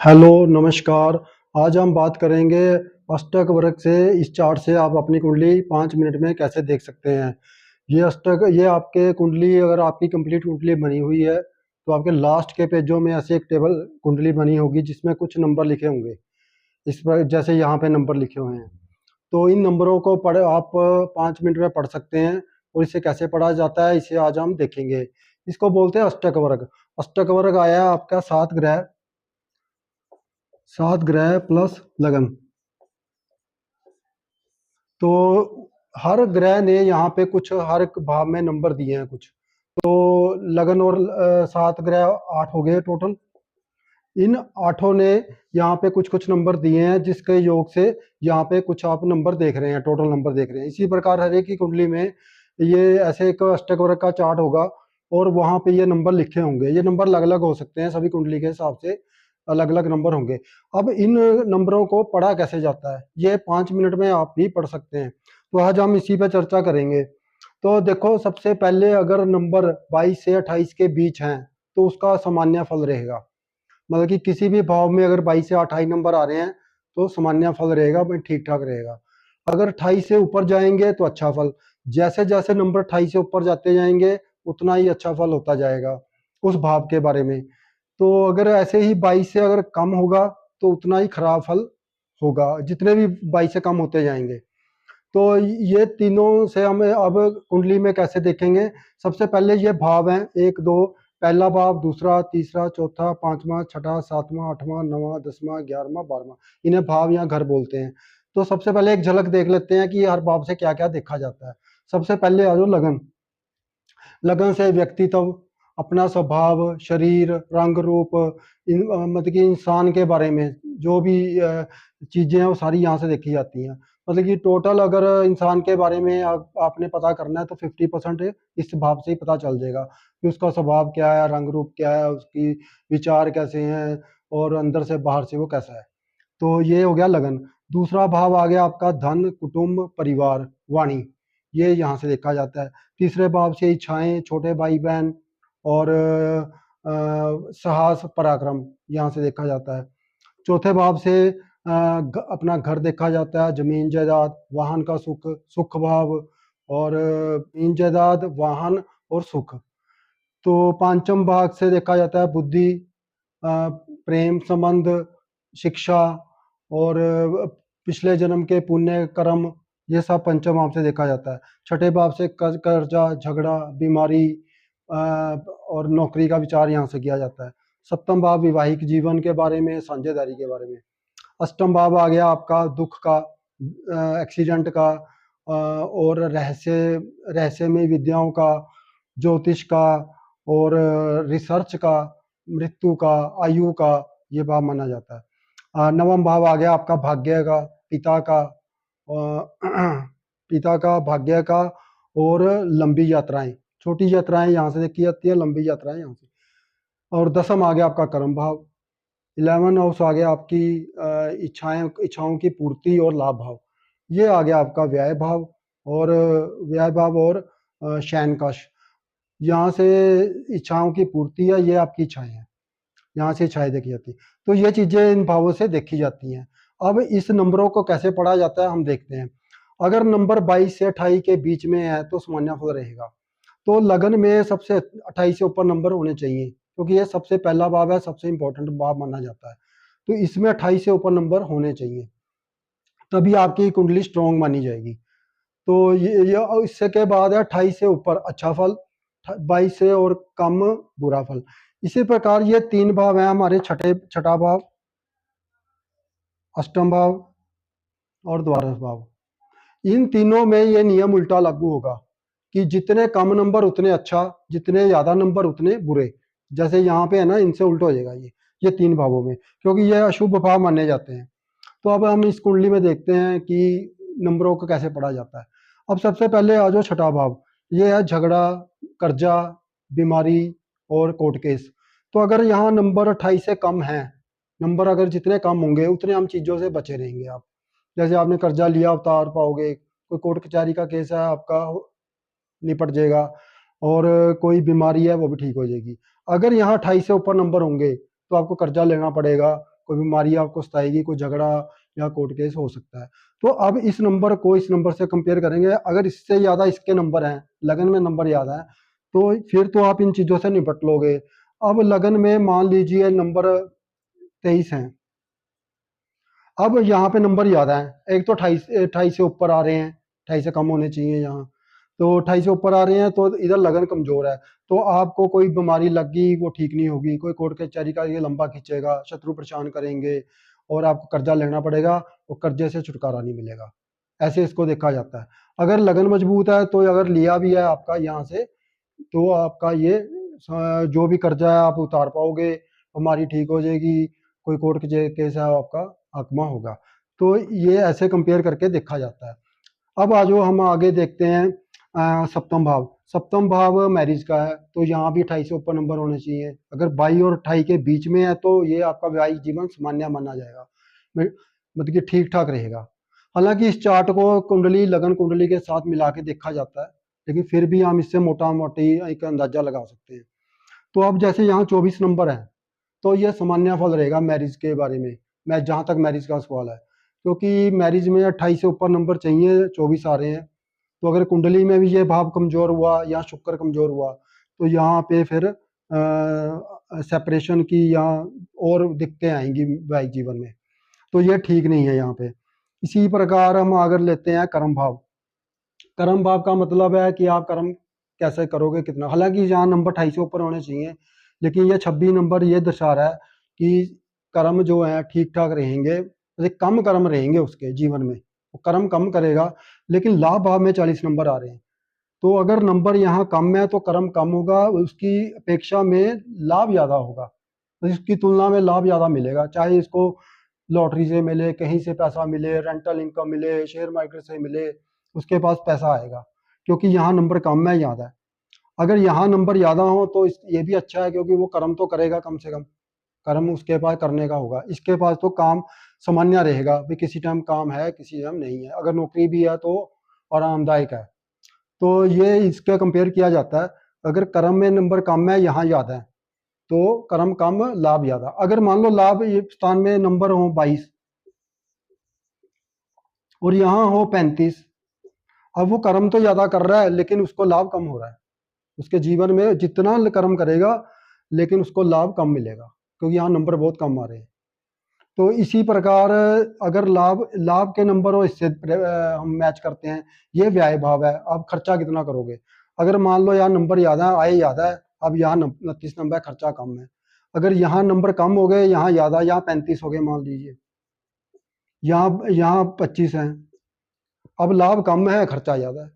Hello नमस्कार। आज हम बात करेंगे अष्टक वर्ग से। इस चार्ट से आप अपनी कुंडली 5 मिनट में कैसे देख सकते हैं। ये आपके कुंडली, अगर आपकी कंप्लीट कुंडली बनी हुई है तो आपके लास्ट के पेजों में ऐसे एक टेबल कुंडली बनी होगी जिसमें कुछ नंबर लिखे होंगे। इस पर जैसे यहाँ पे नंबर लिखे हुए हैं, तो इन नंबरों को पढ़ आप 5 मिनट में पढ़ सकते हैं। और इसे कैसे पढ़ा जाता है इसे आज हम देखेंगे। इसको बोलते हैं अष्टक वर्ग। अष्टक वर्ग आया आपका 7 ग्रह, 7 ग्रह प्लस लगन। तो हर ग्रह ने यहाँ पे कुछ, हर एक भाव में नंबर दिए हैं कुछ। तो लगन और 7 ग्रह 8 हो गए टोटल। इन आठों ने यहाँ पे कुछ कुछ नंबर दिए हैं जिसके योग से यहाँ पे कुछ आप नंबर देख रहे हैं, टोटल नंबर देख रहे हैं। इसी प्रकार हर एक की कुंडली में ये ऐसे एक अष्टक वर्ग का चार्ट होगा और वहां पे ये नंबर लिखे होंगे। ये नंबर अलग अलग हो सकते हैं, सभी कुंडली के हिसाब से अलग अलग नंबर होंगे। अब इन नंबरों को पढ़ा कैसे जाता है ये 5 मिनट में आप भी पढ़ सकते हैं। तो आज हम इसी पे चर्चा करेंगे। तो देखो, सबसे पहले अगर नंबर 22 से 28 के बीच हैं तो उसका सामान्य फल रहेगा। मतलब कि किसी भी भाव में अगर 22 से 28 नंबर आ रहे हैं तो सामान्य फल रहेगा, भाई ठीक ठाक रहेगा। अगर 28 से ऊपर जाएंगे तो अच्छा फल। जैसे जैसे नंबर 28 से ऊपर जाते जाएंगे उतना ही अच्छा फल होता जाएगा उस भाव के बारे में। तो अगर ऐसे ही 22 से अगर कम होगा तो उतना ही खराब फल होगा, जितने भी 22 से कम होते जाएंगे। तो ये तीनों से हम अब कुंडली में कैसे देखेंगे। सबसे पहले ये भाव हैं, एक दो, पहला भाव, दूसरा, तीसरा, चौथा, पांचवा, छठा, सातवां, आठवां, नवां, 10वां, 11वां, 12वां। इन्हें भाव या घर बोलते हैं। तो सबसे पहले एक झलक देख लेते हैं कि हर भाव से क्या क्या देखा जाता है। सबसे पहले आ जाओ लगन। लगन से व्यक्तित्व, अपना स्वभाव, शरीर, रंग रूप, मतलब कि इंसान के बारे में जो भी चीजें हैं वो सारी यहाँ से देखी जाती हैं। मतलब कि टोटल अगर इंसान के बारे में आपने पता करना है तो 50% इस भाव से ही पता चल जाएगा कि उसका स्वभाव क्या है, रंग रूप क्या है, उसकी विचार कैसे हैं और अंदर से बाहर से वो कैसा है। तो ये हो गया लगन। दूसरा भाव आ गया आपका धन, कुटुंब, परिवार, वाणी। ये यहाँ से देखा जाता है। तीसरे भाव से इच्छाएं, छोटे भाई बहन और साहस, पराक्रम यहाँ से देखा जाता है। चौथे भाव से अपना घर देखा जाता है, जमीन जायदाद, वाहन का सुख, सुख भाव और जमीन जायदाद, वाहन और सुख। तो पांचम भाग से देखा जाता है बुद्धि, प्रेम संबंध, शिक्षा और पिछले जन्म के पुण्य कर्म। ये सब पंचम भाव से देखा जाता है। छठे भाव से कर्जा, झगड़ा, बीमारी और नौकरी का विचार यहाँ से किया जाता है। सप्तम भाव विवाहिक जीवन के बारे में, साझेदारी के बारे में। अष्टम भाव आ गया आपका दुख का, एक्सीडेंट का, और रहस्यमय विद्याओं का, ज्योतिष का और रिसर्च का, मृत्यु का, आयु का, ये भाव माना जाता है। नवम भाव आ गया आपका भाग्य का, पिता का, पिता का, भाग्य का और लंबी यात्राएं। छोटी यात्राएं यहाँ से देखी जाती है, लंबी यात्राएं यहाँ से। और दसम आ गया आपका कर्म भाव। 11 हाउस आ गया आपकी इच्छाओं की पूर्ति और लाभ भाव। ये आ गया आपका व्यय भाव और व्यय भाव और शयनकाश। यहाँ से इच्छाओं की पूर्ति है, ये आपकी इच्छाएं हैं, यहाँ से इच्छाएं देखी जाती है। तो ये चीजें इन भावों से देखी जाती हैं। अब इस नंबरों को कैसे पढ़ा जाता है हम देखते हैं। अगर नंबर 22 से 28 के बीच में है तो सामान्य फल रहेगा। तो लगन में सबसे 28 से ऊपर नंबर होने चाहिए क्योंकि ये सबसे पहला भाव है, सबसे इंपॉर्टेंट भाव माना जाता है। तो इसमें 28 से ऊपर नंबर होने चाहिए, तभी आपकी कुंडली स्ट्रॉन्ग मानी जाएगी। तो ये इससे के बाद है 28 से ऊपर अच्छा फल, 22 से और कम बुरा फल। इसी प्रकार ये तीन भाव हैं हमारे, छठा भाव, अष्टम भाव और द्वादश भाव। इन तीनों में ये नियम उल्टा लागू होगा कि जितने कम नंबर उतने अच्छा, जितने ज्यादा नंबर उतने बुरे। जैसे यहाँ पे है ना, इनसे उल्टा हो जाएगा ये तीन भावों में, क्योंकि ये अशुभ भाव माने जाते हैं। तो अब हम इस कुंडली में देखते हैं कि नंबरों को कैसे पढ़ा जाता है। अब सबसे पहले आ जाओ छठा भाव। ये है झगड़ा, कर्जा, बीमारी और कोर्ट केस। तो अगर यहाँ नंबर 28 से कम है, नंबर अगर जितने कम होंगे उतने हम चीजों से बचे रहेंगे आप। जैसे आपने कर्जा लिया उतार पाओगे, कोई कोर्ट कचहरी का केस है आपका निपट जाएगा, और कोई बीमारी है वो भी ठीक हो जाएगी। अगर यहाँ 28 से ऊपर नंबर होंगे तो आपको कर्जा लेना पड़ेगा, कोई बीमारी आपको सताएगी, कोई झगड़ा या कोर्ट केस हो सकता है। तो अब इस नंबर को इस नंबर से कंपेयर करेंगे, अगर इससे ज़्यादा इसके नंबर हैं, लगन में नंबर ज़्यादा है, तो फिर तो आप इन चीज़ों से निपट लोगे। अब लगन में मान लीजिए नंबर 23 हैं, अब यहाँ पे नंबर ज़्यादा है, एक तो 28 से ऊपर आ रहे हैं, 28 से कम होने चाहिए यहाँ, तो 28 से ऊपर आ रहे हैं, तो इधर लगन कमज़ोर है, तो आपको कोई बीमारी लग गई वो ठीक नहीं होगी, कोई कोर्ट कचहरी का ये लंबा खींचेगा, शत्रु परेशान करेंगे और आपको कर्जा लेना पड़ेगा, और कर्जे से छुटकारा नहीं मिलेगा। ऐसे इसको देखा जाता है। अगर लगन मजबूत है तो अगर लिया भी है आपका यहाँ से, तो आपका ये जो भी कर्जा है आप उतार पाओगे, बीमारी ठीक हो जाएगी, कोई कोर्ट केस है आपका हकमा होगा। तो ये ऐसे कंपेयर करके देखा जाता है। अब आ जाओ हम आगे देखते हैं सप्तम भाव। सप्तम भाव मैरिज का है, तो यहाँ भी 28 से ऊपर नंबर होने चाहिए। अगर 22 और 28 के बीच में है तो ये आपका वैवाहिक जीवन सामान्य माना जाएगा, मतलब कि ठीक ठाक रहेगा। हालांकि इस चार्ट को कुंडली लगन कुंडली के साथ मिला के देखा जाता है, लेकिन फिर भी हम इससे मोटा मोटी एक अंदाजा लगा सकते हैं। तो अब जैसे यहाँ 24 नंबर है, तो ये सामान्य फल रहेगा मैरिज के बारे में, मैं जहाँ तक मैरिज का सवाल है, क्योंकि मैरिज में 28 से ऊपर नंबर चाहिए, 24 आ रहे हैं। तो अगर कुंडली में भी ये भाव कमजोर हुआ या शुक्र कमजोर हुआ, तो यहाँ पे फिर सेपरेशन की या और दिक्कतें आएंगी वैवाहिक जीवन में, तो ये ठीक नहीं है यहाँ पे। इसी प्रकार हम अगर लेते हैं कर्म भाव। कर्म भाव का मतलब है कि आप कर्म कैसे करोगे, कितना। हालांकि यहाँ नंबर 28 से ऊपर होने चाहिए, लेकिन ये 26 नंबर ये दर्शा रहा है कि कर्म जो है ठीक ठाक रहेंगे, कम कर्म रहेंगे उसके जीवन में, वो कर्म कम करेगा, लेकिन लाभ भाव में 40 नंबर आ रहे हैं। तो अगर नंबर यहाँ कम है तो कर्म कम होगा, उसकी अपेक्षा में लाभ ज़्यादा होगा, तो इसकी तुलना में लाभ ज़्यादा मिलेगा, चाहे इसको लॉटरी से मिले, कहीं से पैसा मिले, रेंटल इनकम मिले, शेयर मार्केट से मिले, उसके पास पैसा आएगा, क्योंकि यहाँ नंबर कम है, ज़्यादा है। अगर यहाँ नंबर ज़्यादा हो तो ये भी अच्छा है, क्योंकि वो कर्म तो करेगा, कम से कम कर्म उसके पास करने का होगा। इसके पास तो काम सामान्य रहेगा, भी किसी टाइम काम है, किसी टाइम नहीं है। अगर नौकरी भी है तो आरामदायक है। तो ये इसका कंपेयर किया जाता है, अगर कर्म में नंबर कम है, यहाँ ज़्यादा है, तो कर्म कम लाभ ज़्यादा। अगर मान लो लाभ ये स्थान में नंबर हो 22 और यहाँ हो 35, अब वो कर्म तो ज़्यादा कर रहा है लेकिन उसको लाभ कम हो रहा है, उसके जीवन में जितना कर्म करेगा लेकिन उसको लाभ कम मिलेगा, क्योंकि यहाँ नंबर बहुत कम आ रहे हैं। तो इसी प्रकार अगर लाभ लाभ के नंबर हो, इससे हम मैच करते हैं, ये व्यय भाव है। आप खर्चा कितना करोगे, अगर मान लो यहाँ नंबर ज़्यादा है, आय ज़्यादा है, अब यहाँ 29 नंबर है, खर्चा कम है। अगर यहाँ नंबर कम हो गए, यहाँ ज़्यादा, यहाँ 35 हो गए मान लीजिए, यहाँ 25 हैं, अब लाभ कम है, खर्चा ज़्यादा है।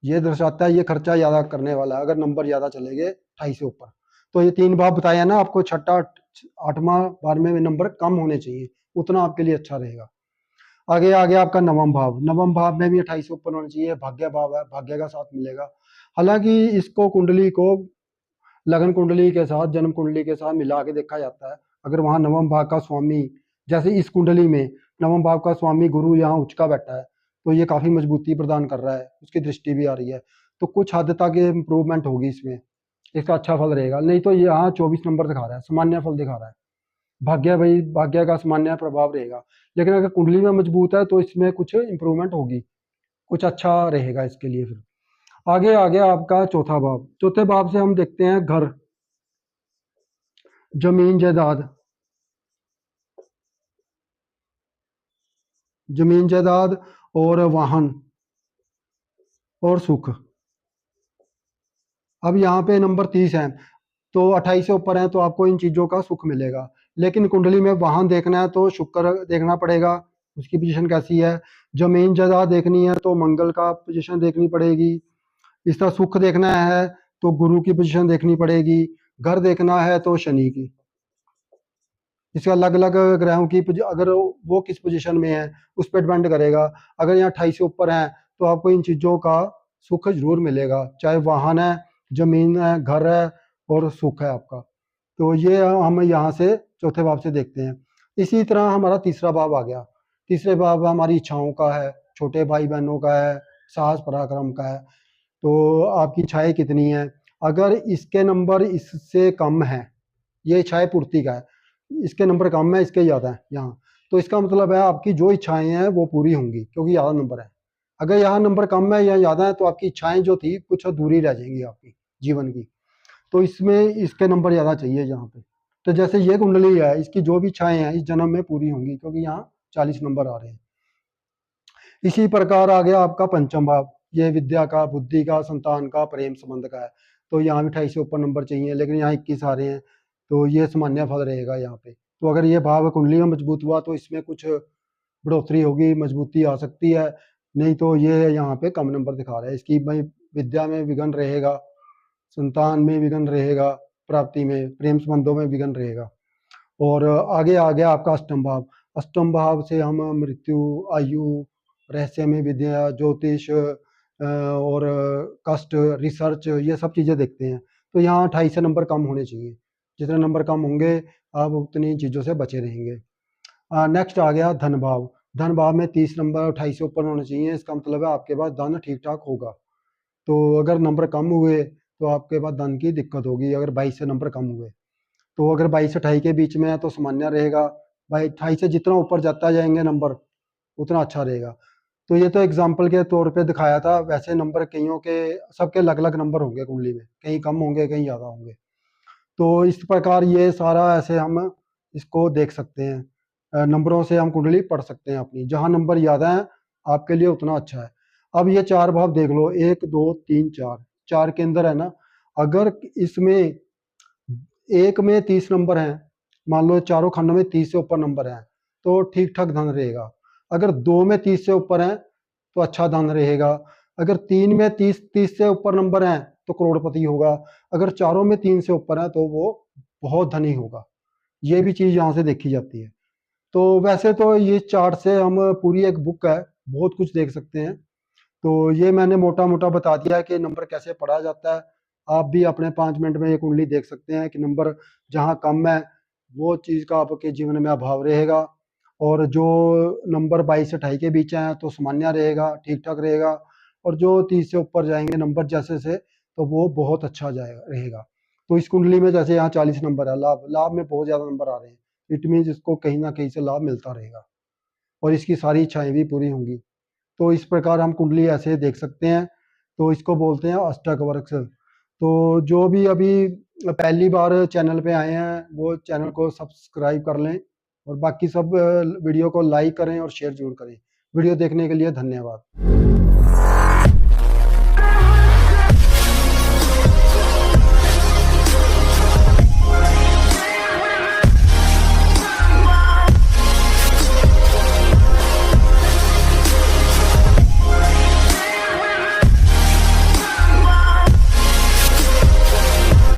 ये दर्शाता है ये खर्चा ज़्यादा करने वाला है अगर नंबर ज़्यादा चले गए 28 से ऊपर। तो ये 3 भाव बताया ना आपको, छठा 8वां 12वें में नंबर कम होने चाहिए, उतना आपके लिए अच्छा रहेगा। आगे आगे आपका नवम भाव। नवम भाव में भी 28 से ऊपर होना चाहिए, भाग्य भाव है, भाग्य का साथ मिलेगा। हालांकि इसको कुंडली को लगन कुंडली के साथ, जन्म कुंडली के साथ मिला के देखा जाता है। अगर वहाँ नवम भाव का स्वामी, जैसे इस कुंडली में नवम भाव का स्वामी गुरु यहाँ उच्च का बैठा है, तो ये काफ़ी मजबूती प्रदान कर रहा है, उसकी दृष्टि भी आ रही है, तो कुछ हद तक ये इम्प्रूवमेंट होगी इसमें, इसका अच्छा फल रहेगा। नहीं तो यहाँ 24 नंबर दिखा रहा है, सामान्य फल दिखा रहा है। भाग्य भाई, भाग्य का सामान्य प्रभाव रहेगा, लेकिन अगर कुंडली में मजबूत है तो इसमें कुछ इम्प्रूवमेंट होगी, कुछ अच्छा रहेगा इसके लिए। फिर आगे आगे आपका चौथा भाव। चौथे भाव से हम देखते हैं घर, जमीन जायदाद, जमीन जायदाद और वाहन और सुख। अब यहाँ पे नंबर 30 है, तो 28 से ऊपर है तो आपको इन चीज़ों का सुख मिलेगा। लेकिन कुंडली में वाहन देखना है तो शुक्र देखना पड़ेगा, उसकी पोजीशन कैसी है। जमीन जायदाद देखनी है तो मंगल का पोजीशन देखनी पड़ेगी। इस तरह सुख देखना है तो गुरु की पोजीशन देखनी पड़ेगी। घर देखना है तो शनि की। इसका अलग अलग ग्रहों की अगर वो किस पोजीशन में है उस पर डिपेंड करेगा। अगर यहाँ 28 से ऊपर है तो आपको इन चीज़ों का सुख जरूर मिलेगा, चाहे वाहन है, जमीन है, घर है और सुख है आपका। तो ये हम यहाँ से चौथे भाव से देखते हैं। इसी तरह हमारा तीसरा भाव आ गया। तीसरे भाव हमारी इच्छाओं का है, छोटे भाई बहनों का है, साहस पराक्रम का है। तो आपकी इच्छाएं कितनी है, अगर इसके नंबर इससे कम है, ये इच्छाएं पूर्ति का है, इसके नंबर कम है, इसके ज़्यादा है यहाँ। तो इसका मतलब है आपकी जो इच्छाएं हैं वो पूरी होंगी क्योंकि ज़्यादा नंबर है। अगर यहाँ नंबर कम है या ज़्यादा है तो आपकी इच्छाएं जो थी कुछ अधूरी रह जाएंगी आपकी जीवन की। तो इसमें इसके नंबर ज़्यादा चाहिए यहाँ पे। तो जैसे ये कुंडली है, इसकी जो भी इच्छाएं हैं इस जन्म में पूरी होंगी क्योंकि यहाँ 40 नंबर आ रहे हैं। इसी प्रकार आ गया आपका पंचम भाव, ये विद्या का, बुद्धि का, संतान का, प्रेम संबंध का है। तो यहाँ भी 28 से ऊपर नंबर चाहिए, लेकिन यहाँ 21 आ रहे हैं, तो ये सामान्य फल रहेगा यहाँ पे। तो अगर ये भाव कुंडली में मजबूत हुआ तो इसमें कुछ बढ़ोतरी होगी, मजबूती आ सकती है, नहीं तो ये यहाँ पे कम नंबर दिखा रहा है। इसकी भाई विद्या में विघ्न रहेगा, संतान में विघ्न रहेगा, प्राप्ति में, प्रेम संबंधों में विघ्न रहेगा। और आगे आ गया आपका अष्टम भाव। अष्टम भाव से हम मृत्यु, आयु, रहस्य में विद्या, ज्योतिष और कष्ट, रिसर्च, ये सब चीज़ें देखते हैं। तो यहाँ 28 से नंबर कम होने चाहिए। जितने नंबर कम होंगे आप उतनी चीज़ों से बचे रहेंगे। नेक्स्ट आ गया धन भाव। धन भाव में 30 नंबर 28 से ऊपर होने चाहिए। इसका मतलब है आपके पास धन ठीक ठाक होगा। तो अगर नंबर कम हुए तो आपके पास धन की दिक्कत होगी अगर 22 से नंबर कम हुए। तो अगर 22 से 28 के बीच में है तो सामान्य रहेगा। भाई 28 से जितना ऊपर जाता जाएंगे नंबर उतना अच्छा रहेगा। तो ये तो एग्जाम्पल के तौर पे दिखाया था, वैसे नंबर कईयों के सबके अलग अलग नंबर होंगे कुंडली में, कहीं कम होंगे कहीं ज़्यादा होंगे। तो इस प्रकार ये सारा ऐसे हम इसको देख सकते हैं। नंबरों से हम कुंडली पढ़ सकते हैं अपनी, जहाँ नंबर ज़्यादा है आपके लिए उतना अच्छा है। अब ये चार भाव देख लो, 1 2 3 4, चार के अंदर है ना, अगर इसमें एक में 30 नंबर हैं, मान लो चारों खंडों में 30 से ऊपर नंबर हैं तो ठीक ठाक धन रहेगा। अगर 2 में 30 से ऊपर हैं तो अच्छा धन रहेगा। अगर 3 में 30 से ऊपर नंबर हैं तो करोड़पति होगा। अगर चारों में 3 से ऊपर है तो वो बहुत धनी होगा। ये भी चीज़ यहाँ से देखी जाती है। तो वैसे तो ये चार्ट से हम पूरी एक बुक है, बहुत कुछ देख सकते हैं। तो ये मैंने मोटा मोटा बता दिया है कि नंबर कैसे पढ़ा जाता है। आप भी अपने 5 मिनट में ये कुंडली देख सकते हैं कि नंबर जहाँ कम है वो चीज़ का आपके जीवन में अभाव रहेगा, और जो नंबर 22 से 28 के बीच है तो सामान्य रहेगा, ठीक ठाक रहेगा, और जो 30 से ऊपर जाएंगे नंबर जैसे से तो वो बहुत अच्छा जाएगा रहेगा। तो इस कुंडली में जैसे यहाँ 40 नंबर है, लाभ लाभ में बहुत ज़्यादा नंबर आ रहे हैं, इट मीन्स इसको कहीं ना कहीं से लाभ मिलता रहेगा और इसकी सारी इच्छाएं भी पूरी होंगी। तो इस प्रकार हम कुंडली ऐसे देख सकते हैं। तो इसको बोलते हैं अष्टक वर्क्स। तो जो भी अभी पहली बार चैनल पे आए हैं वो चैनल को सब्सक्राइब कर लें, और बाकी सब वीडियो को लाइक करें और शेयर जरूर करें। वीडियो देखने के लिए धन्यवाद।